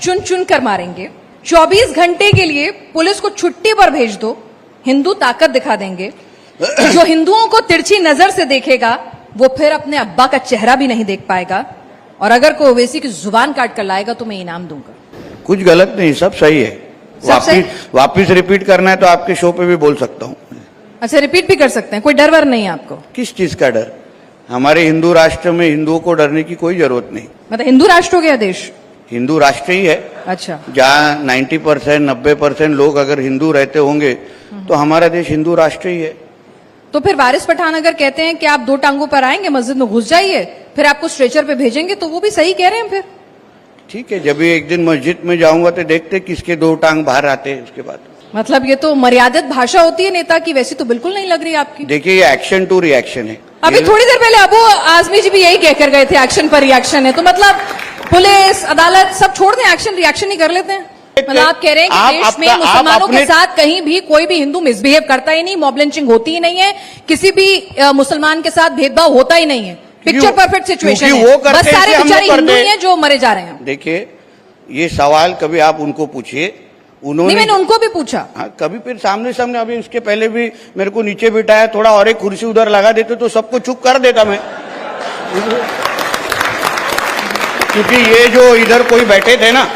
चुन चुन कर मारेंगे, 24 घंटे के लिए पुलिस को छुट्टी पर भेज दो, हिंदू ताकत दिखा देंगे, जो हिंदुओं को तिरछी नजर से देखेगा वो फिर अपने अब्बा का चेहरा भी नहीं देख पाएगा, और अगर कोई ओवैसी की जुबान काट कर लाएगा तो मैं इनाम दूंगा। कुछ गलत नहीं, सब सही है। वापिस रिपीट करना है तो आपके शो पे भी बोल सकता हूँ। अच्छा, रिपीट भी कर सकते हैं, कोई डर वर नहीं है आपको? किस चीज का डर? हमारे हिंदू राष्ट्र में हिंदुओं को डरने की कोई जरूरत नहीं। मतलब हिंदू राष्ट्र हो गया देश? हिंदू राष्ट्र ही है। अच्छा, जहाँ 90% 90% लोग अगर हिंदू रहते होंगे तो हमारा देश हिंदू राष्ट्र ही है। तो फिर वारिस पठान अगर कहते हैं कि आप 2 टांगों पर आएंगे, मस्जिद में घुस जाइए, फिर आपको स्ट्रेचर पे भेजेंगे, तो वो भी सही कह रहे हैं फिर? ठीक है, जब भी एक दिन मस्जिद में जाऊंगा तो देखते किसके 2 टांग बाहर आते हैं उसके बाद। मतलब ये तो मर्यादित भाषा होती है नेता की, वैसी तो बिल्कुल नहीं लग रही आपकी। देखिए, ये एक्शन टू रिएक्शन है। अभी थोड़ी देर पहले अबू आजमी जी भी यही कहकर गए थे, एक्शन पर रिएक्शन है, तो मतलब पुलिस अदालत सब छोड़ दें, एक्शन रिएक्शन ही कर लेते हैं। मतलब आप कह रहे हैं कि देश में मुसलमानों के साथ कहीं भी कोई भी हिंदू मिसबिहेव करता ही नहीं, मॉब लिंचिंग होती ही नहीं है, किसी भी मुसलमान के साथ भेदभाव होता ही नहीं है, पिक्चर परफेक्ट सिचुएशन है, बस सारे बेचारे हिंदू ही हैं जो मरे जा रहे हैं। देखिए, ये सवाल कभी आप उनको पूछिए, उन्होंने मैंने उनको भी पूछा। हाँ, कभी फिर सामने सामने। अभी उसके पहले भी मेरे को नीचे बिठाया, थोड़ा और एक कुर्सी उधर लगा देते तो सबको चुप कर देता मैं। क्योंकि ये जो इधर कोई बैठे थे ना,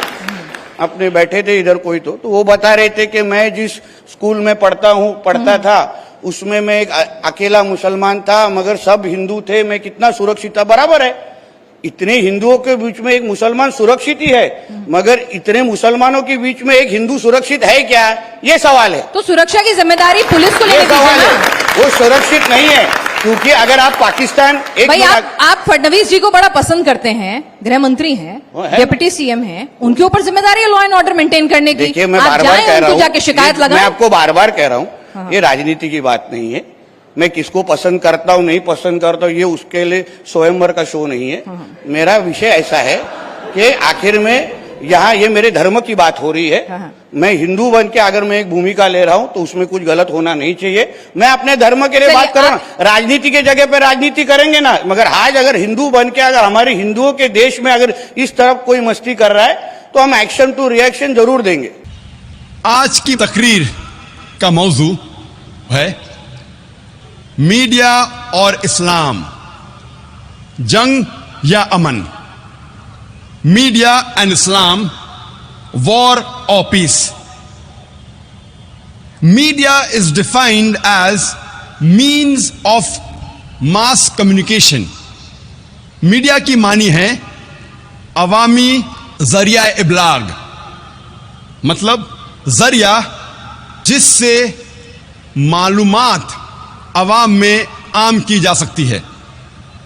अपने बैठे थे इधर कोई, तो वो बता रहे थे कि मैं जिस स्कूल में पढ़ता था उसमें मैं एक अकेला मुसलमान था, मगर सब हिंदू थे, मैं कितना सुरक्षित था। बराबर है, इतने हिंदुओं के बीच में एक मुसलमान सुरक्षित ही है, मगर इतने मुसलमानों के बीच में एक हिंदू सुरक्षित है क्या? ये सवाल है। तो सुरक्षा की जिम्मेदारी पुलिस को लेने दीजिए ना। वो सुरक्षित नहीं है, क्योंकि अगर आप पाकिस्तान भाई आप फडणवीस जी को बड़ा पसंद करते हैं, गृह मंत्री हैं, डिप्टी सीएम हैं, उनके ऊपर जिम्मेदारी है लॉ एंड ऑर्डर मेंटेन करने की। देखिए, मैं बार बार कह रहा हूँ, जाके शिकायत लगाएं। मैं आपको बार बार कह रहा हूँ, ये राजनीति की बात नहीं है। मैं किसको पसंद करता हूँ नहीं पसंद करता हूँ, ये उसके लिए स्वयंवर का शो नहीं है। मेरा विषय ऐसा है कि आखिर में यहाँ ये मेरे धर्म की बात हो रही है। मैं हिंदू बन के अगर मैं एक भूमिका ले रहा हूँ तो उसमें कुछ गलत होना नहीं चाहिए। मैं अपने धर्म के लिए बात कर रहा हूँ। राजनीति के जगह पे राजनीति करेंगे ना, मगर आज अगर हिंदू बन के अगर हमारे हिंदुओं के देश में अगर इस तरफ कोई मस्ती कर रहा है तो हम एक्शन टू रिएक्शन जरूर देंगे। आज की तकरीर का मौजू है मीडिया और इस्लाम, जंग या अमन। मीडिया एंड इस्लाम, वॉर और peace. Media is defined as means of mass communication. Media की मानी है अवामी जरिया इब्लाग, मतलब जरिया जिससे मालूमात अवाम में आम की जा सकती है,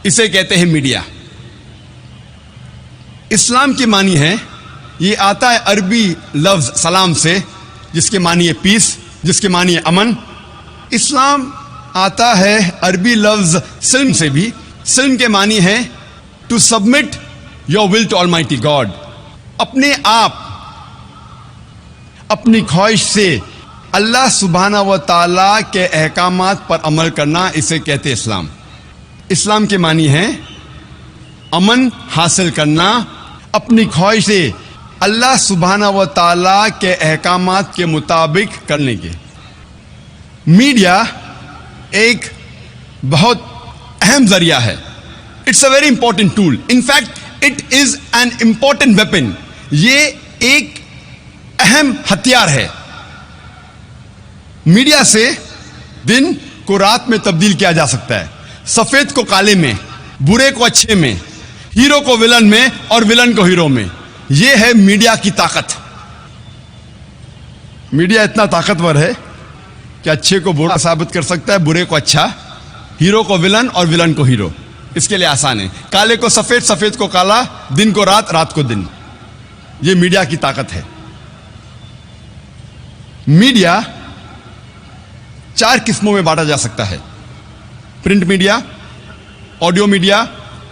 इसे कहते हैं मीडिया। इस्लाम की मानी है, ये आता है अरबी लफ्ज सलाम से, जिसके मानी है पीस, जिसके मानी है अमन। इस्लाम आता है अरबी लफ्ज सिल्म से भी, सिल्म के मानी है to submit your will to almighty God. अपने आप अपनी ख्वाहिश से अल्लाह सुब्हाना व ताला के अहकामात पर अमल करना, इसे कहते हैं इस्लाम। इस्लाम के मानी है अमन हासिल करना, अपनी ख्वाहिश से अल्लाह सुब्हाना व ताला के अहकामात के मुताबिक करने के। मीडिया एक बहुत अहम जरिया है। It's a very important tool, in fact it is an important weapon. ये एक अहम हथियार है। मीडिया से दिन को रात में तब्दील किया जा सकता है, सफेद को काले में, बुरे को अच्छे में, हीरो को विलन में और विलन को हीरो में। यह है मीडिया की ताकत। मीडिया इतना ताकतवर है कि अच्छे को बुरा साबित कर सकता है, बुरे को अच्छा, हीरो को विलन और विलन को हीरो। इसके लिए आसान है, काले को सफेद, सफेद को काला, दिन को रात, रात को दिन। यह मीडिया की ताकत है। मीडिया 4 किस्मों में बांटा जा सकता है: print media, audio media,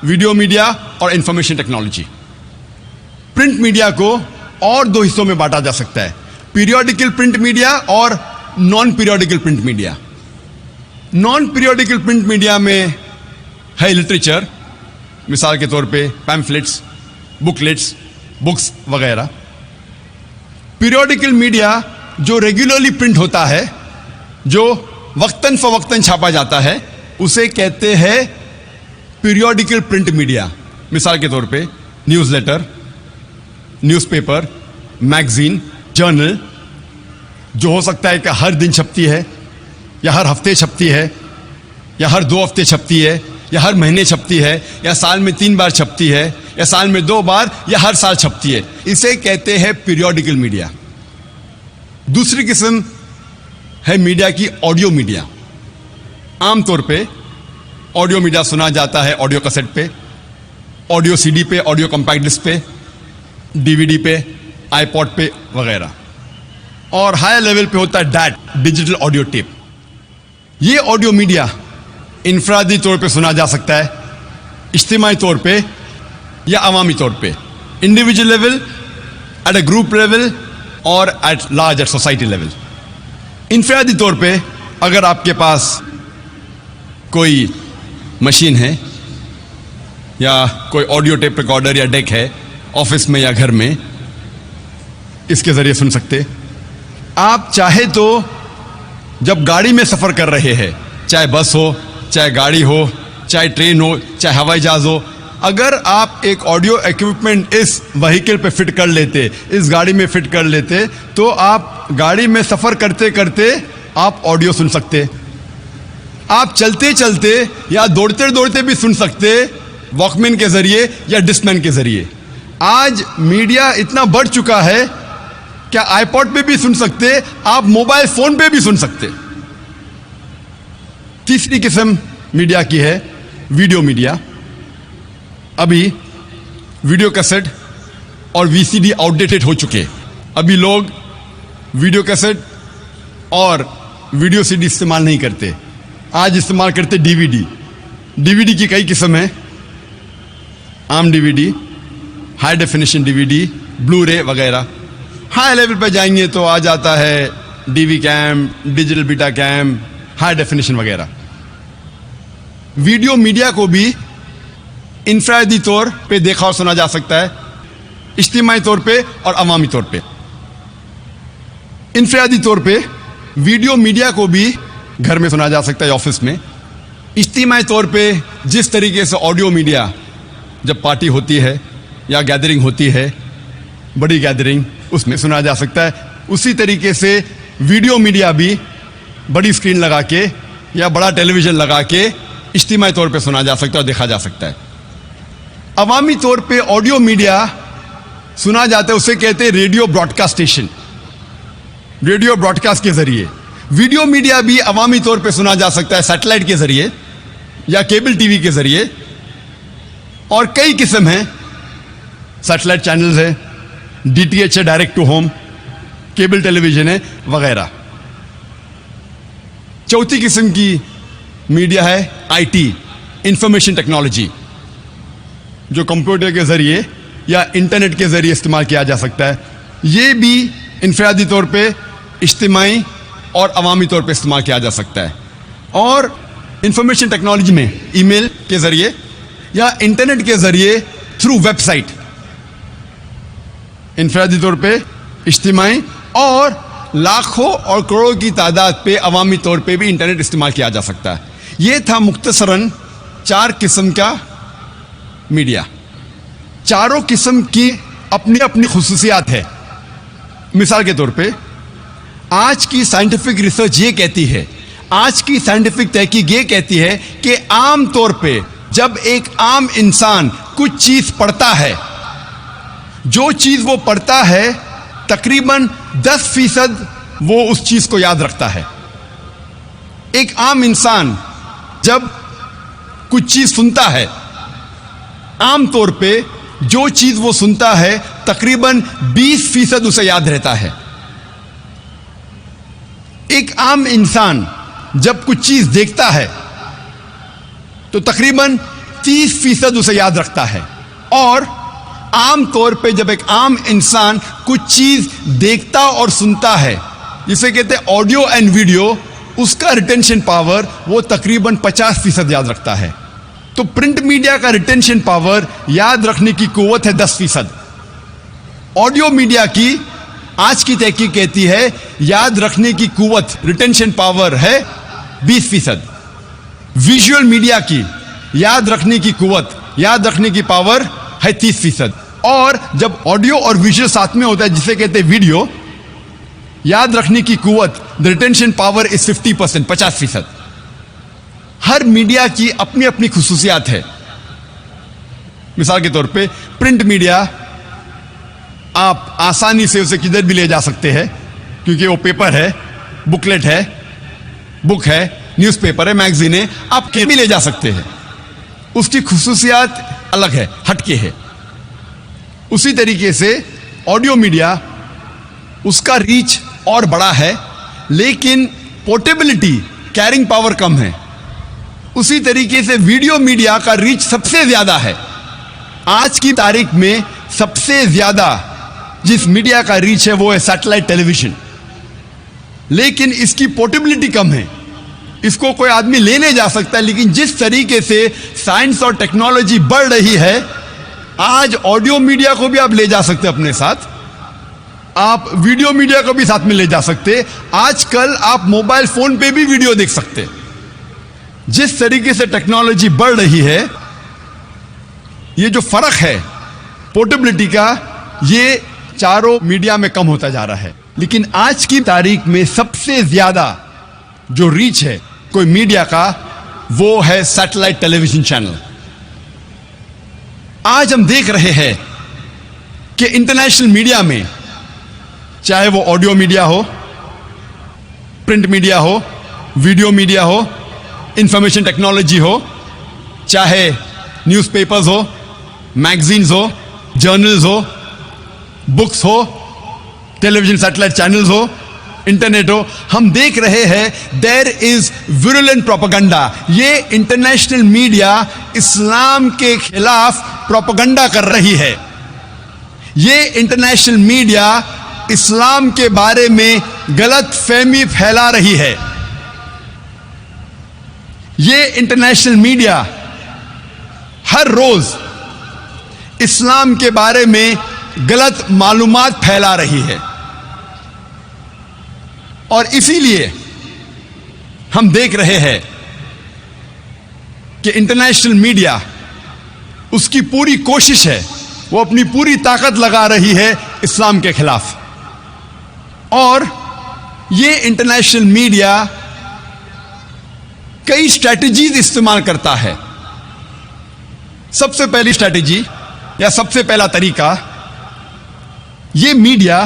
video media और इंफॉर्मेशन टेक्नोलॉजी। प्रिंट मीडिया को और 2 हिस्सों में बांटा जा सकता है: पीरियोडिकल प्रिंट मीडिया और non periodical print media. Non periodical print media में है लिटरेचर, मिसाल के तौर पे पैम्फलेट्स, बुकलेट्स, बुक्स वगैरह। पीरियोडिकल मीडिया जो रेगुलरली प्रिंट होता है, जो वक्तन फवक्तन छापा जाता है, उसे कहते हैं पीरियोडिकल प्रिंट मीडिया। मिसाल के तौर पे न्यूज़लेटर, न्यूज़पेपर, मैगजीन, जर्नल, जो हो सकता है कि हर दिन छपती है, या हर हफ्ते छपती है, या हर 2 हफ्ते छपती है, या हर महीने छपती है, या साल में 3 बार छपती है, या साल में 2 बार, या हर साल छपती है। इसे कहते हैं पीरियोडिकल मीडिया। दूसरी किस्म है मीडिया की ऑडियो मीडिया। आमतौर पे ऑडियो मीडिया सुना जाता है ऑडियो कैसेट पे, ऑडियो सीडी पे, ऑडियो कॉम्पैक्ट डिस्क पे, डीवीडी पे, आईपॉड पे वगैरह। और हाई लेवल पे होता है डैट, डिजिटल ऑडियो टेप। ये ऑडियो मीडिया इनफरादी तौर पे सुना जा सकता है, इज्तिमाई तौर पे या अवामी तौर पे, individual level, at a group level और at large, at society level. इनफरादी तौर पे अगर आपके पास कोई मशीन है या कोई ऑडियो टेप रिकॉर्डर या डेक है ऑफिस में या घर में, इसके जरिए सुन सकते। आप चाहे तो जब गाड़ी में सफर कर रहे हैं, चाहे बस हो, चाहे गाड़ी हो, चाहे ट्रेन हो, चाहे हवाई जहाज हो, अगर आप एक ऑडियो इक्विपमेंट इस व्हीकल पे फिट कर लेते, इस गाड़ी में फिट कर लेते, तो आप गाड़ी में सफर करते करते आप ऑडियो सुन सकते। आप चलते चलते या दौड़ते दौड़ते भी सुन सकते, वॉकमैन के जरिए या डिस्कमैन के जरिए। आज मीडिया इतना बढ़ चुका है, क्या आईपॉड पे भी सुन सकते, आप मोबाइल फोन पे भी सुन सकते। तीसरी किस्म मीडिया की है वीडियो मीडिया। अभी वीडियो कैसेट और वीसीडी आउटडेटेड हो चुके। अभी लोग वीडियो कैसेट और वीडियो सीडी इस्तेमाल नहीं करते, आज इस्तेमाल करते डीवीडी। डीवीडी की कई किस्म है, आम DVD, high definition DVD, blue रे वगैरह। हाई लेवल पे जाएंगे तो आ जाता है DV cam, digital beta cam, high definition वगैरह। वीडियो मीडिया को भी इंफरादी तौर पे देखा और सुना जा सकता है, इज्तिमाई तौर पे और अवामी तौर पे। इंफरादी तौर पे वीडियो मीडिया को भी घर में सुना जा सकता है, ऑफिस में। इज्तिमाई तौर पे जिस तरीके से ऑडियो मीडिया जब पार्टी होती है या गैदरिंग होती है, बड़ी गैदरिंग, उसमें सुना जा सकता है, उसी तरीके से वीडियो मीडिया भी बड़ी स्क्रीन लगा के या बड़ा टेलीविजन लगा के इज्तिमाई तौर पे सुना जा सकता है और देखा जा सकता है। अवामी तौर पे ऑडियो मीडिया सुना जाता है, उसे कहते हैं radio broadcast station, radio broadcast के जरिए। वीडियो मीडिया भी अवामी तौर पे सुना जा सकता है सैटेलाइट के जरिए या केबल टीवी के जरिए, और कई किस्म हैं, सैटेलाइट चैनल्स है, डीटीएच है, direct to home, cable television है वगैरह। चौथी किस्म की मीडिया है आईटी, इंफॉर्मेशन टेक्नोलॉजी, जो कंप्यूटर के जरिए या इंटरनेट के जरिए इस्तेमाल किया जा सकता है। ये भी इनफरादी तौर पे, इज्तिमाई और अवामी तौर पे इस्तेमाल किया जा सकता है। और इंफॉर्मेशन टेक्नोलॉजी में ईमेल के जरिए या इंटरनेट के जरिए थ्रू वेबसाइट, इनफरादी तौर पे, इज्तिमाई और लाखों और करोड़ों की तादाद पे अवामी तौर पे भी इंटरनेट इस्तेमाल किया जा सकता है। ये था मुख्तसरन 4 किस्म का मीडिया। चारों किस्म की अपनी अपनी खुसूसियात है। मिसाल के तौर पे आज की साइंटिफिक रिसर्च ये कहती है, आज की साइंटिफिक तहकीक ये कहती है कि आम तौर पे जब एक आम इंसान कुछ चीज पढ़ता है, जो चीज वो पढ़ता है तकरीबन 10% वो उस चीज को याद रखता है। एक आम इंसान जब कुछ चीज सुनता है, आम तौर पे जो चीज वो सुनता है तकरीबन 20% उसे याद रहता है। एक आम इंसान जब कुछ चीज देखता है तो तकरीबन 30% उसे याद रखता है। और आम तौर पे जब एक आम इंसान कुछ चीज देखता और सुनता है, जिसे कहते हैं ऑडियो एंड वीडियो, उसका रिटेंशन पावर वो तकरीबन 50% याद रखता है। तो प्रिंट मीडिया का रिटेंशन पावर, याद रखने की कुव्वत है 10%। ऑडियो मीडिया की آج کی تحقیق کہتی ہے یاد رکھنے کی قوت ریٹینشن پاور ہے 20%. ویژول میڈیا کی یاد رکھنے کی قوت یاد رکھنے کی پاور ہے 30%. اور جب آڈیو اور ویژول ساتھ میں ہوتا ہے جسے کہتے ہیں ویڈیو, یاد رکھنے کی قوت the retention power is 50%, 50%. Hare media کی اپنی اپنی خصوصیات ہے. مثال کے طور پہ پرنٹ میڈیا آپ آسانی سے اسے کدھر بھی لے جا سکتے ہیں کیونکہ وہ پیپر ہے, بکلیٹ ہے, بک ہے, نیوز پیپر ہے, میگزین ہے, آپ کہیں بھی لے جا سکتے ہیں. اس کی خصوصیات الگ ہے, ہٹ کے ہے. اسی طریقے سے آڈیو میڈیا, اس کا ریچ اور بڑا ہے لیکن پورٹیبلٹی کیرنگ پاور کم ہے. اسی طریقے سے ویڈیو میڈیا کا ریچ سب سے زیادہ ہے. آج کی تاریخ میں سب سے زیادہ جس میڈیا کا ریچ ہے وہ ہے سیٹلائٹ ٹیلی ویژن, لیکن اس کی پورٹیبلٹی کم ہے. اس کو کوئی آدمی لینے جا سکتا ہے, لیکن جس طریقے سے سائنس اور ٹیکنالوجی بڑھ رہی ہے آج آڈیو میڈیا کو بھی آپ لے جا سکتے اپنے ساتھ, آپ ویڈیو میڈیا کو بھی ساتھ میں لے جا سکتے. آج کل آپ موبائل فون پہ بھی ویڈیو دیکھ سکتے. جس طریقے سے ٹیکنالوجی بڑھ رہی ہے, یہ جو فرق ہے پورٹیبلٹی کا, یہ چاروں میڈیا میں کم ہوتا جا رہا ہے. لیکن آج کی تاریخ میں سب سے زیادہ جو ریچ ہے کوئی میڈیا کا وہ ہے سیٹلائٹ ٹیلی ویژن چینل. آج ہم دیکھ رہے ہیں کہ انٹرنیشنل میڈیا میں چاہے وہ آڈیو میڈیا ہو, پرنٹ میڈیا ہو, ویڈیو میڈیا ہو, انفارمیشن ٹیکنالوجی ہو, چاہے نیوز پیپرز ہو, میگزینز ہو, جرنلز ہو, بکس ہو, ٹیلی ویژن سیٹلائٹ چینلز ہو, انٹرنیٹ ہو, ہم دیکھ رہے ہیں دیر از ویرولنٹ پروپیگنڈا. یہ انٹرنیشنل میڈیا اسلام کے خلاف پروپیگنڈا کر رہی ہے. یہ انٹرنیشنل میڈیا اسلام کے بارے میں غلط فہمی پھیلا رہی ہے. یہ انٹرنیشنل میڈیا ہر روز اسلام کے بارے میں غلط معلومات پھیلا رہی ہے. اور اسی لیے ہم دیکھ رہے ہیں کہ انٹرنیشنل میڈیا اس کی پوری کوشش ہے, وہ اپنی پوری طاقت لگا رہی ہے اسلام کے خلاف. اور یہ انٹرنیشنل میڈیا کئی اسٹریٹجیز استعمال کرتا ہے. سب سے پہلی اسٹریٹجی یا سب سے پہلا طریقہ, یہ media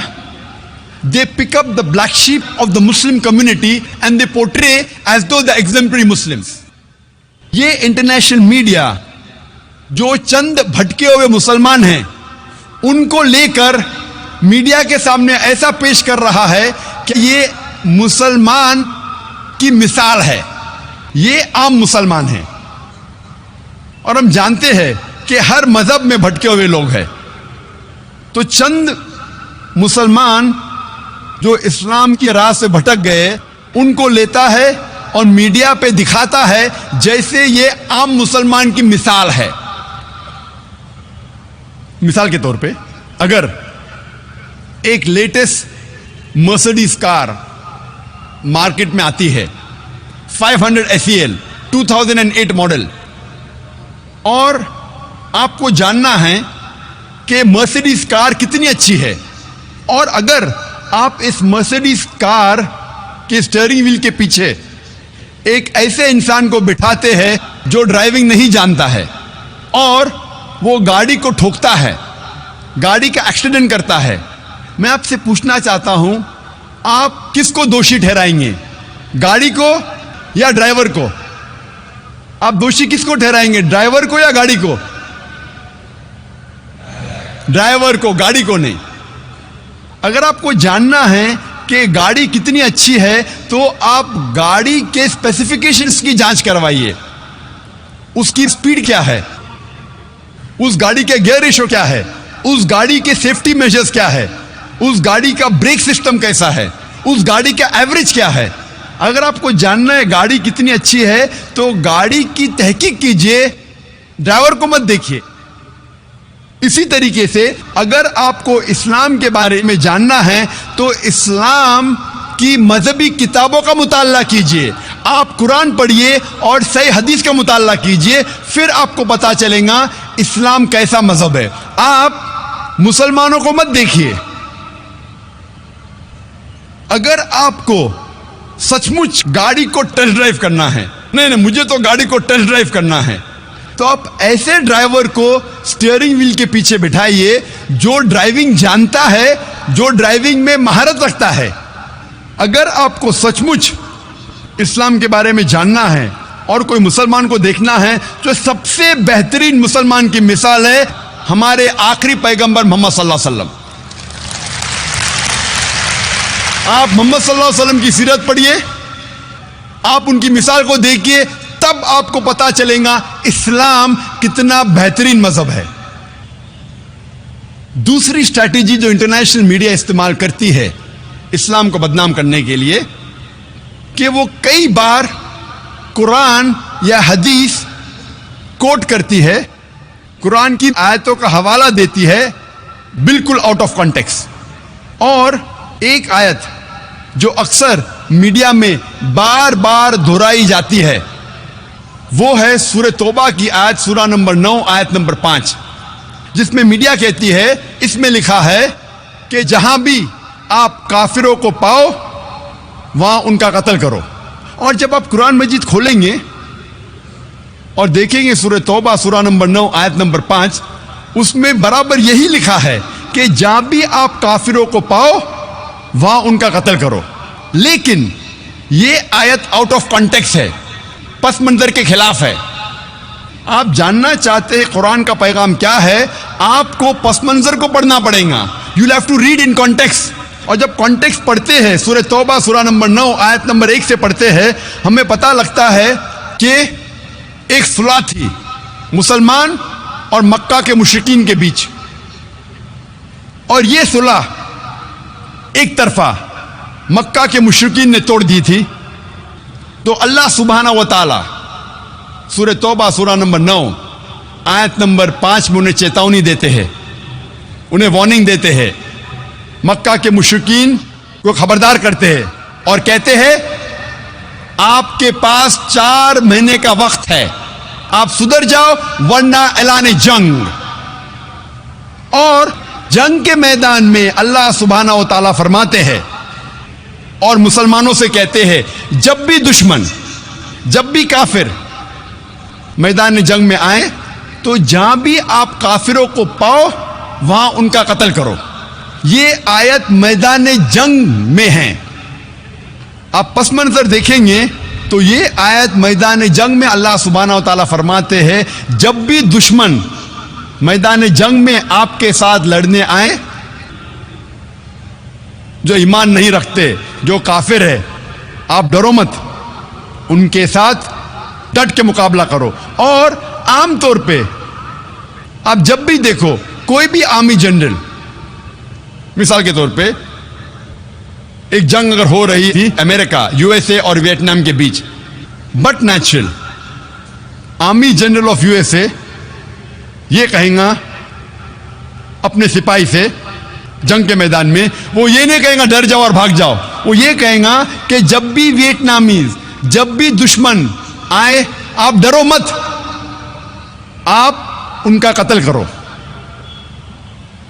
they pick up the black sheep of the Muslim community and they portray as though the exemplary Muslims. یہ انٹرنیشنل میڈیا جو چند بھٹکے ہوئے مسلمان ہیں ان کو لے کر میڈیا کے سامنے ایسا پیش کر رہا ہے کہ یہ مسلمان کی مثال ہے, یہ عام مسلمان ہیں. اور ہم جانتے ہیں کہ ہر مذہب میں بھٹکے ہوئے لوگ ہیں, تو چند مسلمان جو اسلام کی راہ سے بھٹک گئے ان کو لیتا ہے اور میڈیا پہ دکھاتا ہے جیسے یہ عام مسلمان کی مثال ہے. مثال کے طور پہ اگر ایک لیٹسٹ مرسیڈیز کار مارکیٹ میں آتی ہے 500 SEL 2008 ماڈل, اور آپ کو جاننا ہے کہ مرسیڈیز کار کتنی اچھی ہے, اور اگر آپ اس مرسیڈیز کار کے اسٹیئرنگ ویل کے پیچھے ایک ایسے انسان کو بٹھاتے ہیں جو ڈرائیونگ نہیں جانتا ہے اور وہ گاڑی کو ٹھوکتا ہے, گاڑی کا ایکسیڈنٹ کرتا ہے, میں آپ سے پوچھنا چاہتا ہوں آپ کس کو دوشی ٹھہرائیں گے, گاڑی کو یا ڈرائیور کو؟ آپ دوشی کس کو ٹھہرائیں گے, ڈرائیور کو یا گاڑی کو؟ ڈرائیور کو, گاڑی کو نہیں. اگر آپ کو جاننا ہے کہ گاڑی کتنی اچھی ہے تو آپ گاڑی کے اسپیسیفکیشنز کی جانچ کروائیے. اس کی سپیڈ کیا ہے, اس گاڑی کے گیئر ریشو کیا ہے, اس گاڑی کے سیفٹی میجرز کیا ہے, اس گاڑی کا بریک سسٹم کیسا ہے, اس گاڑی کا ایوریج کیا ہے. اگر آپ کو جاننا ہے گاڑی کتنی اچھی ہے تو گاڑی کی تحقیق کیجئے, ڈرائیور کو مت دیکھیے. इसी तरीके से अगर आपको इस्लाम के बारे में जानना है तो इस्लाम की मजहबी किताबों का मुताला कीजिए, आप कुरान पढ़िए और सही हदीस का मुताला कीजिए, फिर आपको पता चलेगा इस्लाम कैसा मजहब है। आप मुसलमानों को मत देखिए। अगर आपको सचमुच गाड़ी को टेस्ट ड्राइव करना है, नहीं मुझे तो गाड़ी को टेस्ट ड्राइव करना है, तो आप ऐसे ड्राइवर को स्टीयरिंग व्हील के पीछे बिठाइए जो ड्राइविंग जानता है, जो ड्राइविंग में महारत रखता है। अगर आपको सचमुच इस्लाम के बारे में जानना है और कोई मुसलमान को देखना है तो सबसे बेहतरीन मुसलमान की मिसाल है हमारे आखिरी पैगंबर मोहम्मद सल्लल्लाहु अलैहि वसल्लम। आप मोहम्मद सल्लल्लाहु अलैहि वसल्लम की सीरत पढ़िए, आप उनकी मिसाल को देखिए, तब आपको पता चलेगा इस्लाम कितना बेहतरीन मजहब है। दूसरी स्ट्रैटेजी जो इंटरनेशनल मीडिया इस्तेमाल करती है इस्लाम को बदनाम करने के लिए कि वो कई बार कुरान या हदीस कोट करती है, कुरान की आयतों का हवाला देती है बिल्कुल आउट ऑफ कॉन्टेक्स्ट। और एक आयत जो अक्सर मीडिया में बार बार दोहराई जाती है वो है सूरह तौबा की आयत, सूरा नंबर 9 आयत नंबर 5, जिसमें मीडिया कहती है, इसमें लिखा है कि जहां भी आप काफिरों को पाओ वहां उनका कत्ल करो। और जब आप कुरान मजीद खोलेंगे और देखेंगे सूरह तौबा सूरा नंबर 9 आयत नंबर 5, उसमें बराबर यही लिखा है कि जहां भी आप काफिरों को पाओ वहां उनका कत्ल करो। लेकिन ये आयत आउट ऑफ कॉन्टेक्स्ट है, पस मंजर के खिलाफ है। आप जानना चाहते हैं कुरान का पैगाम क्या है, आपको पस मंजर को पढ़ना पड़ेगा। You have to read in context. और जब कॉन्टेक्स्ट पढ़ते हैं, सूरह तौबा सूरा नंबर 9 आयत नंबर 1 से पढ़ते हैं, हमें पता लगता है कि एक सुलह थी मुसलमान और मक्का के मुशरिकीन के बीच, और ये सुलह एक तरफा मक्का के मुशरिकीन ने तोड़ दी थी। तो अल्लाह सुब्हाना व तआला सूरह तौबा सूरा नंबर 9 आयत नंबर 5 में उन्हें चेतावनी देते हैं, उन्हें वार्निंग देते हैं, मक्का के मुशरिकीन को खबरदार करते हैं और कहते हैं आपके पास 4 महीने का वक्त है, आप सुधर जाओ वरना ऐलान जंग। और जंग के मैदान में अल्लाह सुब्हाना व तआला फरमाते हैं और मुसलमानों से कहते हैं जब भी दुश्मन, जब भी काफिर मैदान जंग में आए तो जहां भी आप काफिरों को पाओ वहां उनका कत्ल करो। ये आयत मैदान जंग में है। आप पस मंजर देखेंगे तो ये आयत मैदान जंग में अल्लाह सुब्हाना व तआला फरमाते हैं जब भी दुश्मन मैदान जंग में आपके साथ लड़ने आए, जो ईमान नहीं रखते, जो काफिर है, आप डरो मत, उनके साथ डट के मुकाबला करो। और आमतौर पे आप जब भी देखो कोई भी आर्मी जनरल, मिसाल के तौर पे एक जंग अगर हो रही थी अमेरिका, यूएसए और वियतनाम के बीच, but natural army general of USA ये कहेगा अपने सिपाही से जंग के मैदान में, वो ये नहीं कहेगा डर जाओ और भाग जाओ, वो ये कहेगा कि जब भी वियतनामीज, जब भी दुश्मन आए आप डरो मत, आप उनका कत्ल करो।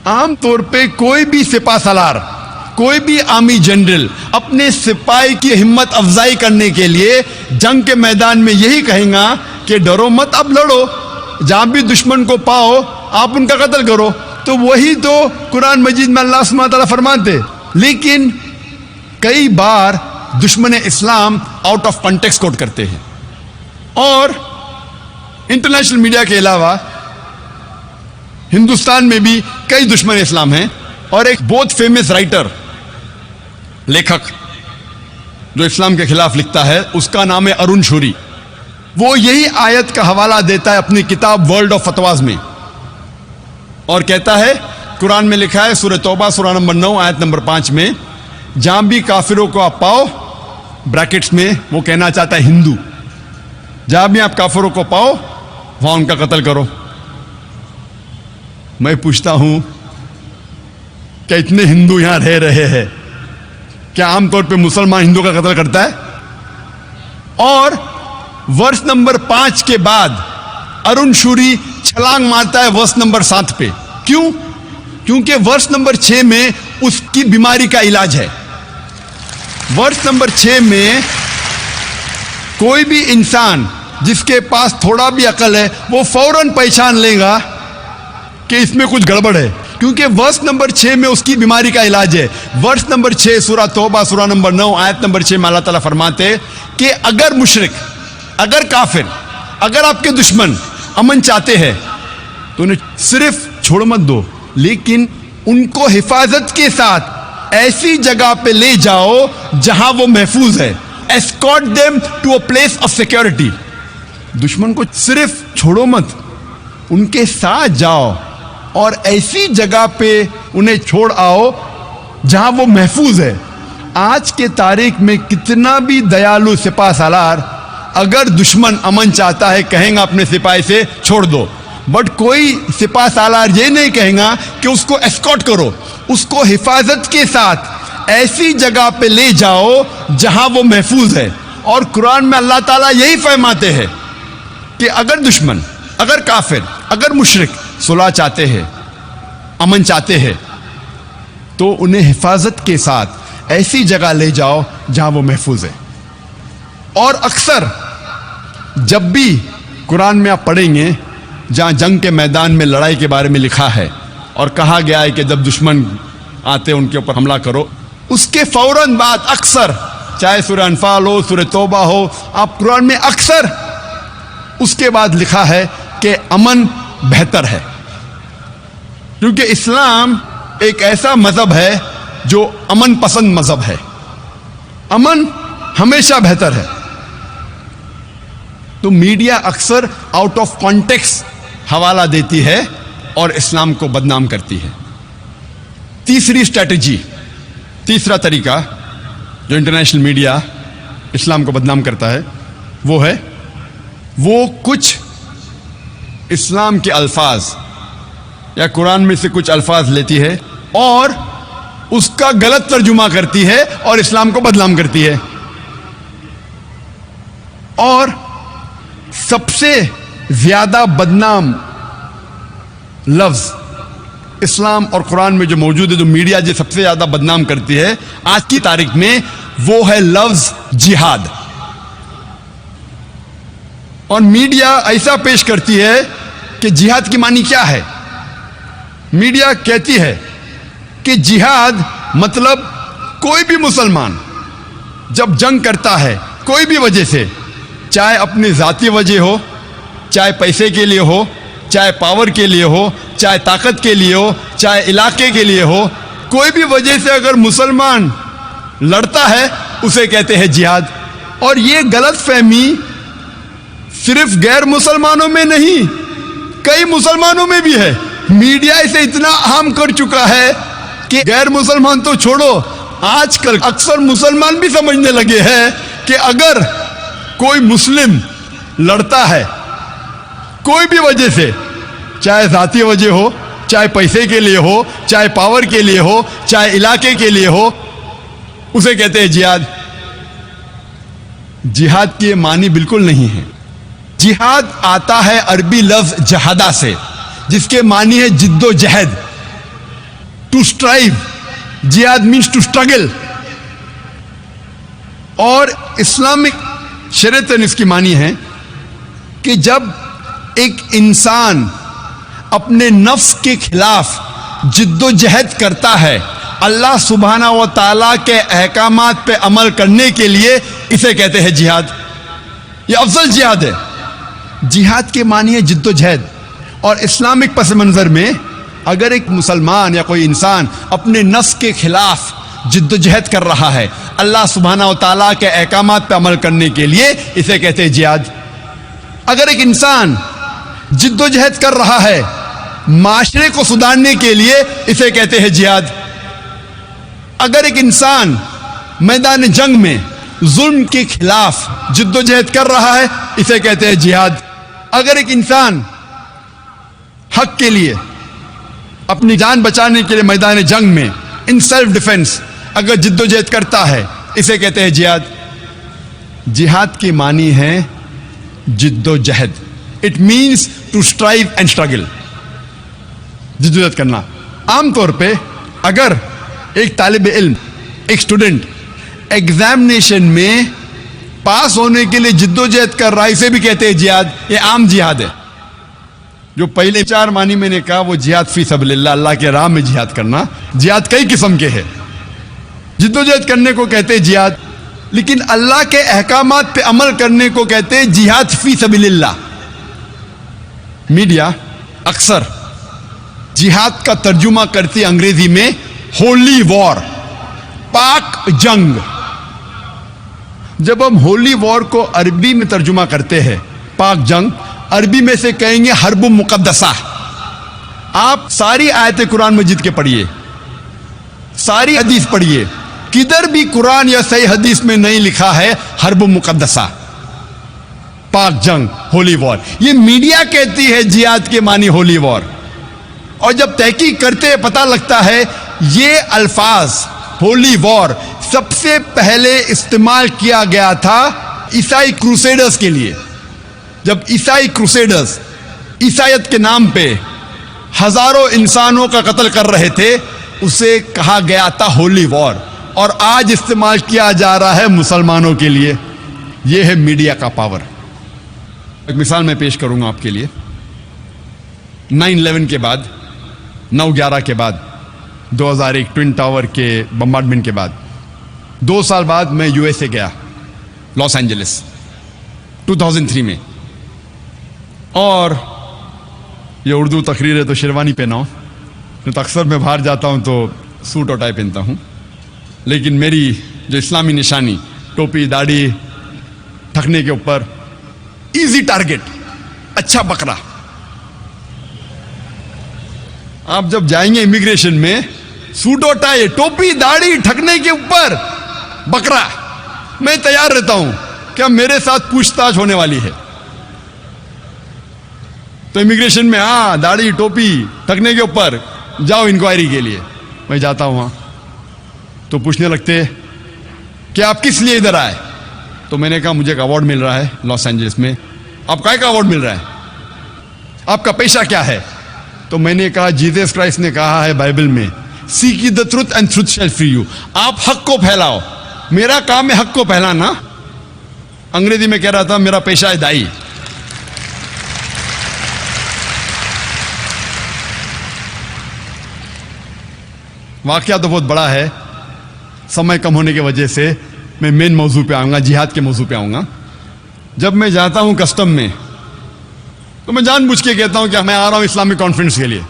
आमतौर पे कोई भी सिपा सलार, कोई भी आर्मी जनरल अपने सिपाही की हिम्मत अफजाई करने के लिए जंग के मैदान में यही कहेगा कि डरो मत, आप लड़ो, जहां भी दुश्मन को पाओ आप उनका कत्ल करो। तो वही तो कुरान मजीद में अल्लाह सुब्हानहू व तआला फरमाते। लेकिन कई बार दुश्मन इस्लाम आउट ऑफ कॉन्टेक्स्ट कोट करते हैं। और इंटरनेशनल मीडिया के अलावा हिंदुस्तान में भी कई दुश्मन इस्लाम हैं। और एक बहुत फेमस राइटर, लेखक जो इस्लाम के खिलाफ लिखता है, उसका नाम है अरुण शूरी। वो यही आयत का हवाला देता है अपनी किताब वर्ल्ड ऑफ फतवाज में और कहता है कुरान में लिखा है सूरह तौबा सूरा नंबर 9 आयत नंबर 5 में, जहां भी काफिरों को आप पाओ, ब्रैकेट्स में वो कहना चाहता है हिंदू, जहां भी आप काफिरों को पाओ वहां उनका कत्ल करो। मैं पूछता हूं कि इतने हिंदू यहां रह रहे हैं, क्या आमतौर पे मुसलमान हिंदू का कत्ल करता है? और वर्ष नंबर 5 के बाद अरुण शूरी छलांग मारता है वर्ष नंबर 7 पे। क्यों? क्योंकि वर्ष नंबर 6 में उसकी बीमारी का इलाज है। वर्ष नंबर 6 में कोई भी इंसान जिसके पास थोड़ा भी अकल है वो फौरन पहचान लेगा कि इसमें कुछ गड़बड़ है, क्योंकि वर्ष नंबर 6 में उसकी बीमारी का इलाज है। वर्ष नंबर 6 सूरह तौबा सूरह नंबर 9 आयत नंबर 6 में अल्लाह ताला फरमाते कि अगर मुशरिक, अगर काफिर, अगर आपके दुश्मन अमन चाहते हैं तो उन्हें सिर्फ छोड़ मत दो, लेकिन उनको हिफाजत के साथ ऐसी जगह पे ले जाओ जहां वो महफूज है। Escort them to a place of security. दुश्मन को सिर्फ छोड़ो मत, उनके साथ जाओ और ऐसी जगह पे उन्हें छोड़ आओ जहां वो महफूज है। आज के तारीख में कितना भी दयालु सिपाह सालार, अगर दुश्मन अमन चाहता है कहेगा अपने सिपाही से छोड़ दो, बट कोई सिपाह सालार ये नहीं कहेगा कि उसको एस्कॉर्ट करो, उसको हिफाजत के साथ ऐसी जगह पे ले जाओ जहां वो महफूज है। और कुरान में अल्लाह ताला यही फरमाते हैं कि अगर दुश्मन, अगर काफिर, अगर मुशरिक सुलह चाहते हैं, अमन चाहते हैं, तो उन्हें हिफाजत के साथ ऐसी जगह ले जाओ जहां वो महफूज है। और अक्सर जब भी कुरान में आप पढ़ेंगे जहां जंग के मैदान में लड़ाई के बारे में लिखा है और कहा गया है कि जब दुश्मन आते उनके ऊपर हमला करो, उसके फौरन बाद अक्सर, चाहे सूरह अनफाल हो, सूरह तौबा हो, आप कुरान में अक्सर उसके बाद लिखा है कि अमन बेहतर है। क्योंकि इस्लाम एक ऐसा मजहब है जो अमन पसंद मजहब है। अमन हमेशा बेहतर है। तो मीडिया अक्सर आउट ऑफ कॉन्टेक्स्ट हवाला देती है और इस्लाम को बदनाम करती है। तीसरी स्ट्रैटेजी, तीसरा तरीका जो इंटरनेशनल मीडिया इस्लाम को बदनाम करता है वो है, वो कुछ इस्लाम के अल्फाज या कुरान में से कुछ अल्फाज लेती है और उसका गलत तर्जुमा करती है और इस्लाम को बदनाम करती है। और सबसे ज्यादा बदनाम लफ्ज इस्लाम और कुरान में जो मौजूद है, जो मीडिया जो सबसे ज्यादा बदनाम करती है आज की तारीख में, वो है लफ्ज जिहाद। और मीडिया ऐसा पेश करती है कि जिहाद की मानी क्या है। मीडिया कहती है कि जिहाद मतलब कोई भी मुसलमान जब जंग करता है कोई भी वजह से, चाहे अपनी जाती वजह हो, चाहे पैसे के लिए हो, चाहे पावर के लिए हो, चाहे ताकत के लिए हो, चाहे इलाके के लिए हो, कोई भी वजह से अगर मुसलमान लड़ता है उसे कहते हैं जिहाद। और ये गलत फहमी सिर्फ गैर मुसलमानों में नहीं, कई मुसलमानों में भी है। मीडिया इसे इतना आम कर चुका है कि गैर मुसलमान तो छोड़ो, आजकल अक्सर मुसलमान भी समझने लगे हैं कि अगर कोई मुस्लिम लड़ता है कोई भी वजह से, चाहे जाती वजह हो, चाहे पैसे के लिए हो, चाहे पावर के लिए हो, चाहे इलाके के लिए हो, उसे कहते हैं जिहाद। जिहाद की ये मानी बिल्कुल नहीं है। जिहाद आता है अरबी लफ्ज जहादा से, जिसके मानी है जिद्दोजहद, टू स्ट्राइव। जिहाद मीन्स टू स्ट्रगल। और इस्लामिक शरीयत में इसकी मानी है कि जब एक इंसान अपने नफ्स के खिलाफ जिद्दोजहद करता है अल्लाह सुब्हाना व ताला के अहकामात पे अमल करने के लिए, इसे कहते हैं जिहाद। यह अफजल जिहाद है। जिहाद के मानी है जिद्दोजहद। और इस्लामिक पस मंजर में अगर एक मुसलमान या कोई इंसान अपने नफ्स के खिलाफ जिद्दोजहद कर रहा है अल्लाह सुब्हाना व ताला के अहकामात पे अमल करने के लिए, इसे कहते हैं जिहाद। अगर एक इंसान जिद्दोजहद कर रहा है माशरे को सुधारने के लिए, इसे कहते हैं जिहाद। अगर एक इंसान मैदान जंग में जुल्म के खिलाफ जिद्दोजहद कर रहा है, इसे कहते हैं जिहाद। अगर एक इंसान हक के लिए, اپنی جان بچانے کے لیے میدان جنگ میں ان سیلف ڈیفense اگر جدوجہد کرتا ہے اسے کہتے ہیں جہاد. جہاد کی معنی ہے جدوجہد. It means to strive and struggle. جدوجہد کرنا. عام طور پہ اگر ایک طالب علم ایک اسٹوڈنٹ ایگزامینیشن میں پاس ہونے کے لیے جدوجہد کر رہا ہے اسے بھی کہتے ہیں جہاد. یہ عام جہاد ہے. جو پہلے 4 معنی میں نے کہا وہ جہاد فی سبیل اللہ, اللہ کے راہ میں جہاد کرنا. جہاد کئی قسم کے ہیں. جدوجہد کرنے کو کہتے ہیں جہاد, لیکن اللہ کے احکامات پہ عمل کرنے کو کہتے ہیں جہاد فی سبیل اللہ. میڈیا اکثر جہاد کا ترجمہ کرتی انگریزی میں ہولی وار, پاک جنگ. جب ہم ہولی وار کو عربی میں ترجمہ کرتے ہیں پاک جنگ, عربی میں سے کہیں گے حرب مقدسہ. آپ ساری آیت قرآن مجید کے پڑھیے, ساری حدیث پڑھیے, کدھر بھی قرآن یا صحیح حدیث میں نہیں لکھا ہے حرب مقدسہ, پاک جنگ, ہولی وار. یہ میڈیا کہتی ہے جہاد کے معنی ہولی وار. اور جب تحقیق کرتے پتہ لگتا ہے یہ الفاظ ہولی وار سب سے پہلے استعمال کیا گیا تھا عیسائی کروسیڈرز کے لیے. جب عیسائی کروسیڈرز عیسائیت کے نام پہ ہزاروں انسانوں کا قتل کر رہے تھے, اسے کہا گیا تھا ہولی وار. اور آج استعمال کیا جا رہا ہے مسلمانوں کے لیے. یہ ہے میڈیا کا پاور. ایک مثال میں پیش کروں گا آپ کے لیے. 9/11 کے بعد, 9/11 کے بعد, 2001 ٹوین ٹاور کے بمبارڈمنٹ کے بعد 2 سال بعد میں یو ایس اے گیا, لاس اینجلس 2003 میں. اور یہ اردو تقریر ہے تو شیروانی پہنا ہوں, تو اکثر میں باہر جاتا ہوں تو سوٹ اور ٹائی پہنتا ہوں. لیکن میری جو اسلامی نشانی, ٹوپی داڑھی ٹھکنے کے اوپر, ایزی ٹارگٹ, اچھا بکرا. آپ جب جائیں گے امیگریشن میں, سوٹ اور ٹائی, ٹوپی داڑھی ٹھکنے کے اوپر بکرا, میں تیار رہتا ہوں کہ میرے ساتھ پوچھ تاچھ ہونے والی ہے. تو امیگریشن میں ہاں داڑھی ٹوپی ٹھکنے کے اوپر جاؤ انکوائری کے لیے. میں جاتا ہوں وہاں تو پوچھنے لگتے کہ آپ کس لیے ادھر آئے. تو میں نے کہا مجھے ایک ایوارڈ مل رہا ہے لاس اینجلس میں. آپ کا ایوارڈ مل رہا ہے, آپ کا پیشہ کیا ہے؟ تو میں نے کہا جیزس کرائسٹ نے کہا ہے بائبل میں, seek the truth and truth shall free you. آپ حق کو پھیلاؤ. میرا کام ہے حق کو پھیلانا. انگریزی میں کہہ رہا تھا میرا پیشہ ہے دائی. واقعہ تو بہت بڑا ہے, سمے کم ہونے کی وجہ سے میں مین موضوع پہ آؤں گا, جہاد کے موضوع پہ آؤں گا. جب میں جاتا ہوں کسٹم میں تو میں جان بوجھ کے کہتا ہوں کہ میں آ رہا ہوں اسلامک کانفرنس کے لیے.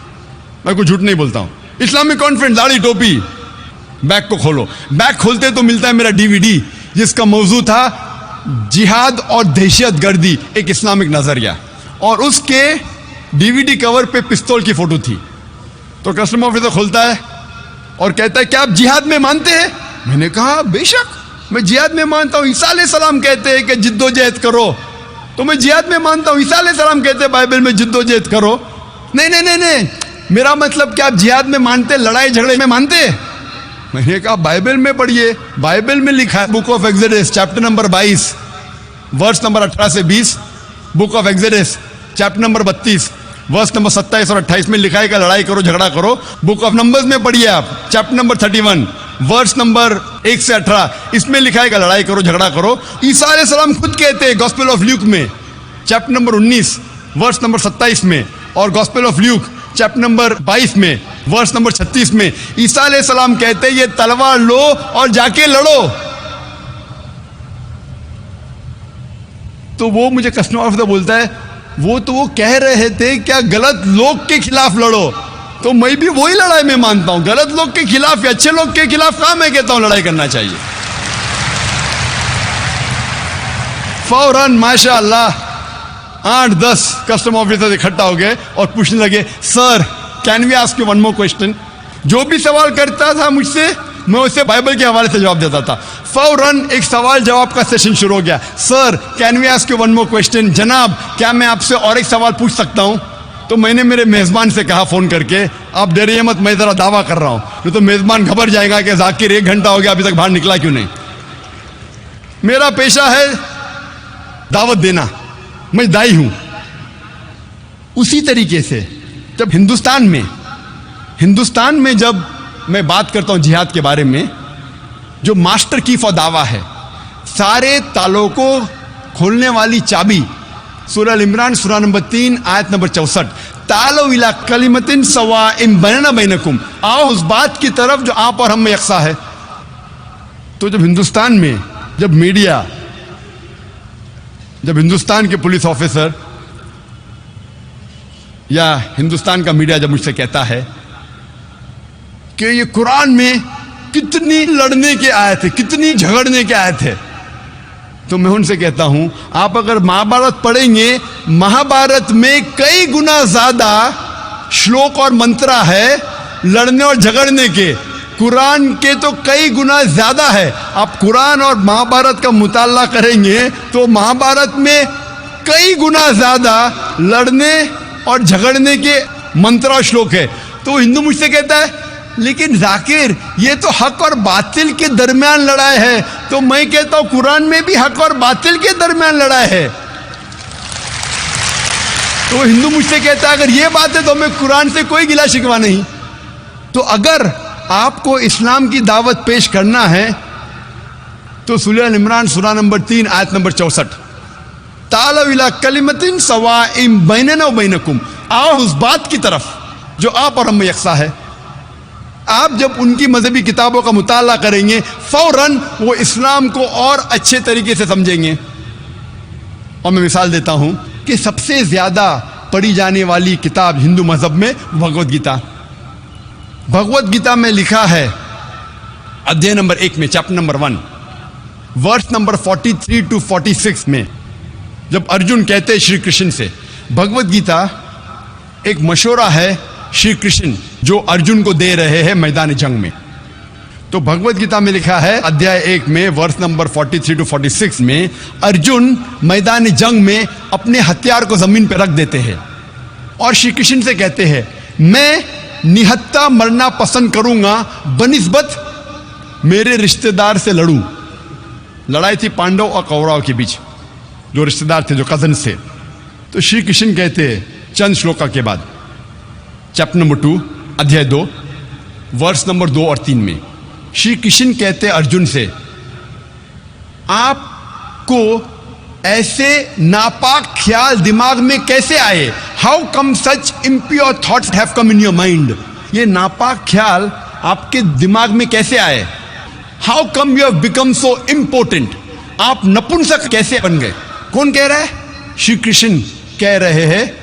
میں کوئی جھوٹ نہیں بولتا ہوں. اسلامک کانفرنس, داڑھی ٹوپی. بیگ کو کھولو. بیگ کھولتے تو ملتا ہے میرا DVD جس کا موضوع تھا جہاد اور دہشت گردی, ایک اسلامک نظریہ. اور اس کے DVD کور پہ پستول کی فوٹو تھی. تو کسٹم آفیسر کھولتا ہے اور کہتا ہے کیا آپ جہاد میں مانتے ہیں؟ میں نے کہا بے شک میں جہاد میں مانتا ہوں. عیسیٰ علیہ السلام کہتے ہیں کہ جدوجہد کرو, تو میں جہاد میں مانتا ہوں. عیسیٰ علیہ السلام کہتے ہیں بائبل میں جدوجہد کرو. نہیں, میرا مطلب کہ آپ جہاد میں مانتے, لڑائی جھگڑے میں مانتے؟ میں نے کہا بائبل میں پڑھیے. بائبل میں لکھا ہے book of Exodus chapter number 22 verse number 18 سے 20. Book of Exodus chapter number 32 verse number 27 اور 28 میں لکھا ہے کہ لڑائی کرو جھگڑا کرو. بک آف نمبرز میں پڑھیے آپ چیپٹر نمبر 31 ورس نمبر 1 سے 18, اس میں لکھا ہے کہ لڑائی کرو جھگڑا کرو. عیسیٰ علیہ السلام خود کہتے ہیں گاسپل آف لیوک میں چیپٹر نمبر 19 ورس نمبر 27 میں, اور gospel of Luke chapter number 22 میں ورس نمبر 36 میں عیسیٰ علیہ السلام کہتے ہیں یہ تلوار لو اور جا کے لڑو. تو وہ مجھے کسٹم آفیسر بولتا ہے وہ کہہ رہے تھے کیا غلط لوگ کے خلاف لڑو. تو میں بھی وہی لڑائی میں مانتا ہوں, غلط لوگ کے خلاف یا اچھے لوگ کے خلاف کہاں میں کہتا ہوں لڑائی کرنا چاہیے. فوراً ماشاء اللہ 8-10 کسٹم آفیسر اکٹھا ہو گئے اور پوچھنے لگے sir can we ask you one more question. جو بھی سوال کرتا تھا مجھ سے میں اسے بائبل کے حوالے سے جواب دیتا تھا. فوراً ایک سوال جواب کا سیشن شروع ہو گیا. Sir can we ask you one more question, جناب کیا میں آپ سے اور ایک سوال پوچھ سکتا ہوں؟ तो मैंने मेरे मेज़बान से कहा फ़ोन करके, आप डरिए मत, मैं ज़रा दावा कर रहा हूँ, नहीं तो मेज़बान घबरा जाएगा कि जाकिर 1 घंटा हो गया अभी तक बाहर निकला क्यों नहीं। मेरा पेशा है दावत देना, मैं दाई हूँ। उसी तरीके से जब हिंदुस्तान में जब मैं बात करता हूँ जिहाद के बारे में, जो मास्टर की फॉर दावा है, सारे तालों को खोलने वाली चाबी, सूरह अल इमरान सूरह नंबर 3 आयत नंबर 64, तालो इला कलिमतिन सवाइम बैनना बैनकुम, आओ उस बात की तरफ जो आप और हम में यकसा है। तो जब हिंदुस्तान में जब मीडिया, जब हिंदुस्तान के पुलिस ऑफिसर या हिंदुस्तान का मीडिया जब मुझसे कहता है कि ये कुरान में कितनी लड़ने के आयत है, कितनी झगड़ने के आयत है, तो मैं उनसे कहता हूं, आप अगर महाभारत पढ़ेंगे, महाभारत में कई गुना ज्यादा श्लोक और मंत्रा है लड़ने और झगड़ने के, कुरान के तो कई गुना ज्यादा है। आप कुरान और महाभारत का मुताला करेंगे तो महाभारत में कई गुना ज्यादा लड़ने और झगड़ने के मंत्र और श्लोक है। तो हिंदू मुझसे कहता है, लेकिन जाकिर ये तो हक और बातिल के दरमियान लड़ाई है। तो मैं कहता हूं कुरान में भी हक और बातिल के दरमियान लड़ाई है। तो हिंदू मुझसे कहता है, अगर ये बात है तो मैं कुरान से कोई गिला शिकवा नहीं। तो अगर आपको इस्लाम की दावत पेश करना है तो सूरह अल इमरान सूरह नंबर 3 आयत नंबर 64, तालव इला कलिमतिन सवाइम बैनना व बैनकुम, आओ उस बात की तरफ जो आप और हम में यकसा है। आप जब उनकी मजहबी किताबों का मुताला करेंगे, फौरन वो इस्लाम को और अच्छे तरीके से समझेंगे। और मैं मिसाल देता हूं कि सबसे ज्यादा पढ़ी जाने वाली किताब हिंदू मजहब में भगवत गीता। भगवत गीता में लिखा है, अध्याय नंबर 1 में, chapter number 1, verse number 43 to 46 में, जब अर्जुन कहते हैं श्री कृष्ण से, भगवत गीता एक मशवरा है श्री कृष्ण जो अर्जुन को दे रहे हैं मैदान जंग में। तो भगवत गीता में लिखा है, अध्याय 1 में, वर्स नंबर 43 to 46 में, अर्जुन मैदान जंग में अपने हथियार को जमीन पर रख देते हैं और श्री कृष्ण से कहते हैं, मैं निहत्था मरना पसंद करूंगा बनिस्बत मेरे रिश्तेदार से लड़ूं। लड़ाई थी पांडव और कौरव के बीच, जो रिश्तेदार थे, जो कजन थे। तो श्री कृष्ण कहते हैं चंद श्लोका के बाद, चैप्टर नंबर 2 अध्याय 2 वर्स नंबर 2 और 3 में, श्री कृष्ण कहते अर्जुन से, आपको ऐसे नापाक ख्याल दिमाग में कैसे आए? How come such impure thoughts have come in your mind? ये नापाक ख्याल आपके दिमाग में कैसे आए? How come you have become so important? आप नपुंसक कैसे बन गए? कौन कह रहा है? श्री कृष्ण कह रहे हैं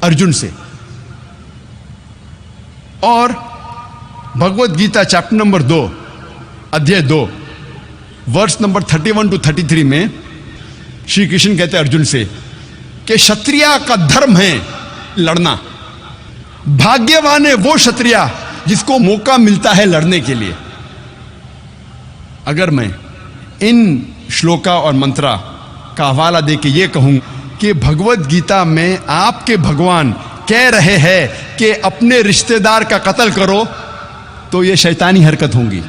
अर्जुन से। और भगवत गीता चैप्टर नंबर 2 अध्याय 2 वर्स नंबर 31 to 33 में श्री कृष्ण कहते हैं अर्जुन से कि क्षत्रिय का धर्म है लड़ना। भाग्यवान है वो क्षत्रिय जिसको मौका मिलता है लड़ने के लिए। अगर मैं इन श्लोका और मंत्रा का हवाला दे के ये कहूं कि भगवत गीता में आपके भगवान कह रहे हैं कि अपने रिश्तेदार का कत्ल करो, तो ये शैतानी हरकत होंगी।